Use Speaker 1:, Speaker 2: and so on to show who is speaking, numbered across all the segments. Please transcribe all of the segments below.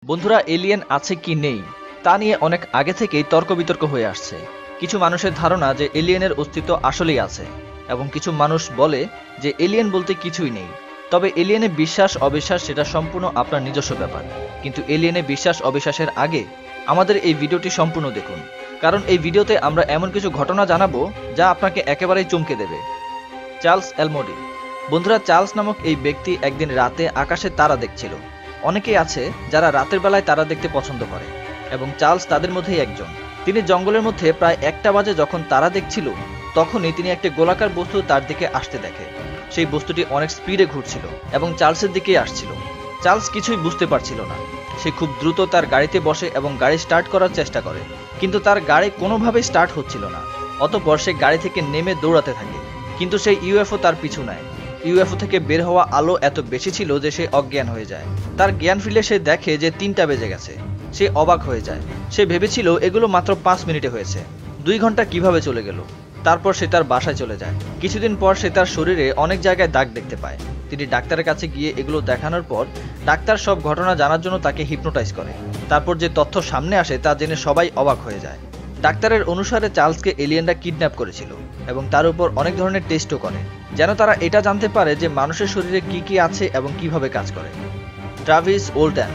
Speaker 1: বন্ধুরা, এলিয়েন আছে কি নেই তা নিয়ে অনেক আগে থেকেই তর্ক বিতর্ক হয়ে আসছে। কিছু মানুষের ধারণা যে এলিয়েনের অস্তিত্ব আসলেই আছে, এবং কিছু মানুষ বলে যে এলিয়েন বলতে কিছুই নেই। তবে এলিয়েনে বিশ্বাস অবিশ্বাস সেটা সম্পূর্ণ আপনার নিজস্ব ব্যাপার। কিন্তু এলিয়েনে বিশ্বাস অবিশ্বাসের আগে আমাদের এই ভিডিওটি সম্পূর্ণ দেখুন, কারণ এই ভিডিওতে আমরা এমন কিছু ঘটনা জানাবো যা আপনাকে একেবারেই চমকে দেবে। চার্লস এলমোডি। বন্ধুরা, চার্লস নামক এই ব্যক্তি একদিন রাতে আকাশে তারা দেখছিল। অনেকেই আছে যারা রাতের বেলায় তারা দেখতে পছন্দ করে, এবং চার্লস তাদের মধ্যেই একজন। তিনি জঙ্গলের মধ্যে প্রায় 1টা বাজে যখন তারা দেখছিল, তখনই তিনি একটি গোলাকার বস্তু তার দিকে আসতে দেখে। সেই বস্তুটি অনেক স্পিডে ঘুরছিল এবং চার্লসের দিকেই আসছিল। চার্লস কিছুই বুঝতে পারছিল না। সে খুব দ্রুত তার গাড়িতে বসে এবং গাড়ি স্টার্ট করার চেষ্টা করে, কিন্তু তার গাড়ি কোনোভাবেই স্টার্ট হচ্ছিল না। অতঃপর সে গাড়ি থেকে নেমে দৌড়াতে থাকে, কিন্তু সেই ইউএফও তার পিছু নেয়। ইউএফও থেকে বের হওয়া আলো এত বেশি ছিল যে সে অজ্ঞান হয়ে যায়। তার জ্ঞান ফিরলে সে দেখে যে 3টা বেজে গেছে। সে অবাক হয়ে যায়। সে ভেবেছিল এগুলো মাত্র 5 মিনিটে হয়েছে। 2 ঘন্টা কিভাবে চলে গেল। তারপর সে তার বাসায় চলে যায়। কিছুদিন পর সে তার শরীরে অনেক জায়গায় দাগ দেখতে পায়। তিনি ডাক্তারের কাছে গিয়ে এগুলো দেখানোর পর ডাক্তার সব ঘটনা জানার জন্য তাকে হিপনোটাইজ করে। তারপর যে তথ্য সামনে আসে তা জেনে সবাই অবাক হয়ে যায়। ডাক্তারের অনুসারে চার্লসকে এলিয়েনরা কিডন্যাপ করেছিল এবং তার উপর অনেক ধরনের টেস্টও করে, যেন তারা এটা জানতে পারে যে মানুষের শরীরে কি কি আছে এবং কিভাবে কাজ করে। Travis Walton.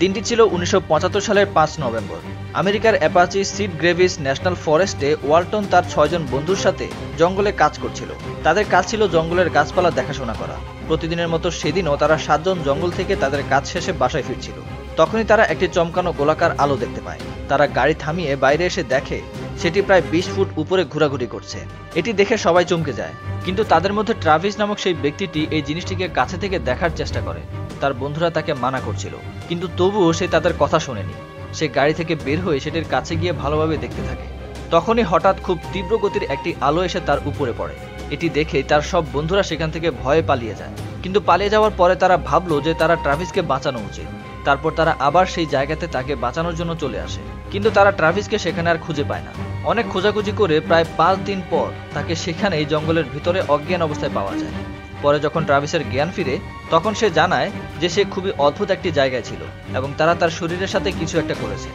Speaker 1: দিনটি ছিল 1975 সালের 5 নভেম্বর। আমেরিকার অ্যাপাচি সিড গ্রেভিস ন্যাশনাল ফরেস্টে ওয়ালটন তার 6 জন বন্ধুর সাথে জঙ্গলে কাজ করছিল। তাদের কাজ ছিল জঙ্গলের গাছপালা দেখাশোনা করা। প্রতিদিনের মতো সেদিনও তারা 7 জন জঙ্গল থেকে তাদের কাজ শেষে বাসায় ফিরছিল। তখনই তারা একটি চমকানো গোলাকার আলো দেখতে পায়। তারা গাড়ি থামিয়ে বাইরে এসে দেখে সেটি প্রায় 20 ফুট উপরে ঘোরাঘুরি করছে। এটি দেখে সবাই চমকে যায়, কিন্তু তাদের মধ্যে ট্রাভিস নামক সেই ব্যক্তিটি এই জিনিসটিকে কাছে থেকে দেখার চেষ্টা করে। তার বন্ধুরা তাকে মানা করছিল, কিন্তু তবুও সে তাদের কথা শোনেনি। সে গাড়ি থেকে বের হয়ে সেটির কাছে গিয়ে ভালোভাবে দেখতে থাকে। তখনই হঠাৎ খুব তীব্র গতির একটি আলো এসে তার উপরে পড়ে। এটি দেখে তার সব বন্ধুরা সেখান থেকে ভয়ে পালিয়ে যায়। কিন্তু পালিয়ে যাওয়ার পরে তারা ভাবলো যে তারা ট্রাভিসকে বাঁচানো উচিত। তারপর তারা আবার সেই জায়গাতে তাকে বাঁচানোর জন্য চলে আসে, কিন্তু তারা ট্রাভিসকে সেখানে আর খুঁজে পায় না। অনেক খোঁজাখুঁজি করে প্রায় 5 দিন পর তাকে সেখানেই জঙ্গলের ভিতরে অজ্ঞান অবস্থায় পাওয়া যায়। পরে যখন ট্রাভিসের জ্ঞান ফিরে, তখন সে জানায় যে সে খুবই অদ্ভুত একটি জায়গায় ছিল এবং তারা তার শরীরের সাথে কিছু একটা করেছে।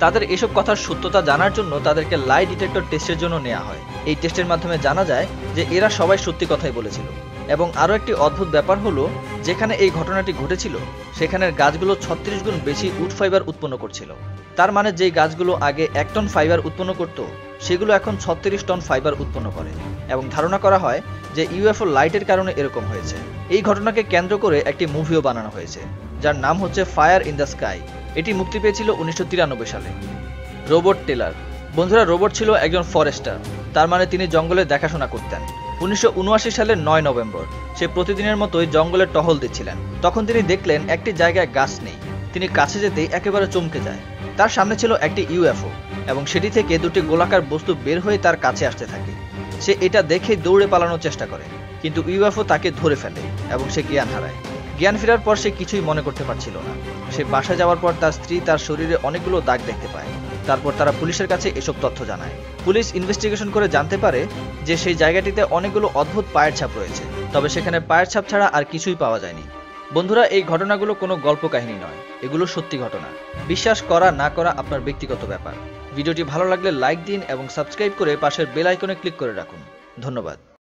Speaker 1: তাদের এসব কথার সত্যতা জানার জন্য তাদেরকে লাই ডিটেক্টর টেস্টের জন্য নেওয়া হয়। এই টেস্টের মাধ্যমে জানা যায় যে এরা সবাই সত্যি কথাই বলেছিল। এবং আরও একটি অদ্ভুত ব্যাপার হলো, যেখানে এই ঘটনাটি ঘটেছিল সেখানের গাছগুলো 36 গুণ বেশি উড ফাইবার উৎপন্ন করছিল। তার মানে যেই গাছগুলো আগে 1 টন ফাইবার উৎপন্ন করত, সেগুলো এখন 36 টন ফাইবার উৎপন্ন করে। এবং ধারণা করা হয় যে ইউএফও লাইটের কারণে এরকম হয়েছে। এই ঘটনাকে কেন্দ্র করে একটি মুভিও বানানো হয়েছে, যার নাম হচ্ছে ফায়ার ইন দ্য স্কাই। এটি মুক্তি পেয়েছিল 1993 সালে। Robot teller. বন্ধুরা, রোবট ছিল একজন ফরেস্টার। তার মানে তিনি জঙ্গলে দেখাশোনা করতেন। 1979 সালের 9 নভেম্বর সে প্রতিদিনের মতোই জঙ্গলে টহল দিচ্ছিলেন। তখন তিনি দেখলেন একটি জায়গায় গাছ নেই। তিনি কাছে যেতেই একেবারে চমকে যায়। তার সামনে ছিল একটি ইউএফও, এবং সেটি থেকে 2টি গোলাকার বস্তু বের হয়ে তার কাছে আসতে থাকে। সে এটা দেখে দৌড়ে পালানোর চেষ্টা করে, কিন্তু ইউএফও তাকে ধরে ফেলে এবং সে জ্ঞান হারায়। জ্ঞান ফেরার পর সে কিছুই মনে করতে পারছিল না। সে বাসায় যাওয়ার পর তার স্ত্রী তার শরীরে অনেকগুলো দাগ দেখতে পায়। তারপর তারা পুলিশের কাছে এসব তথ্য জানায়। পুলিশ ইনভেস্টিগেশন করে জানতে পারে যে সেই জায়গাটিতে অনেকগুলো অদ্ভুত পায়ের ছাপ রয়েছে, তবে সেখানে পায়ের ছাপ ছাড়া আর কিছুই পাওয়া যায়নি। বন্ধুরা, এই ঘটনাগুলো কোনো গল্প কাহিনী নয়, এগুলো সত্যি ঘটনা। বিশ্বাস করা না করা আপনার ব্যক্তিগত ব্যাপার। ভিডিওটি ভালো লাগলে লাইক দিন এবং সাবস্ক্রাইব করে পাশের বেল আইকনে ক্লিক করে রাখুন। ধন্যবাদ।